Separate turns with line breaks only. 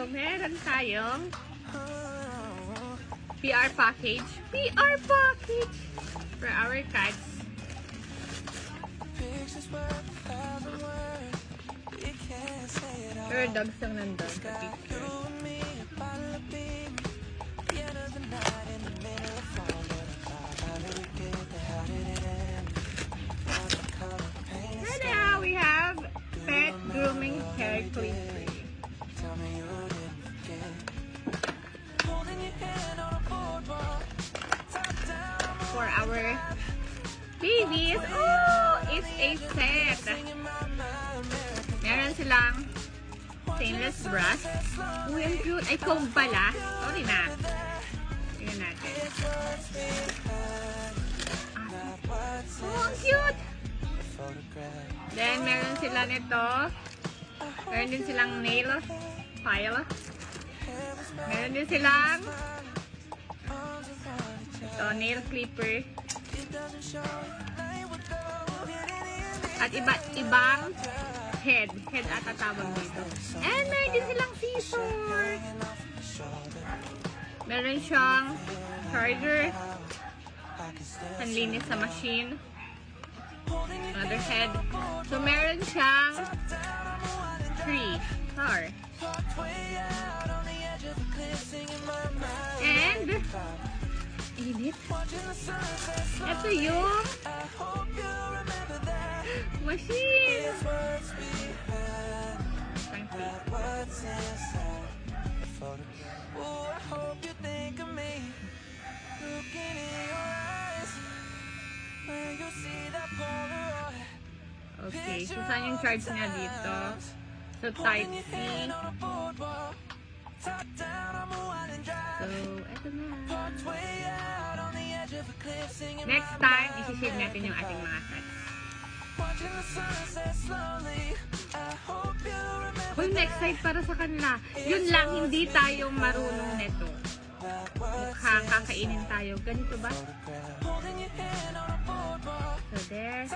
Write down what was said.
meron tayong PR package. PR package for our cats. Pero dogs lang nandun sa picture. And we have pet grooming hair clipper. For our babies. Oh, it's a set. Meron silang stainless brush. Uy, ang cute. Ay, comb pala. Sorry na. Tingnan natin. Oh, ang cute. Then, meron sila nito. Meron din silang nail file. Meron din silang ito, nail clipper. At iba't ibang head ata tawag dito. And meron din silang scissors. Meron siyang charger. Panlinis sa machine. Another head. So meron siyang 3 star. And init. Ito yung machine. Okay, so saan yung charge niya dito? So Type-C. So, eto na. Next time, isi-shave natin yung ating mga cats. Ako yung excited para sa kanila. Yun lang, hindi tayo marunong neto. Mukhang kakainin tayo. Ganito ba? So, there's...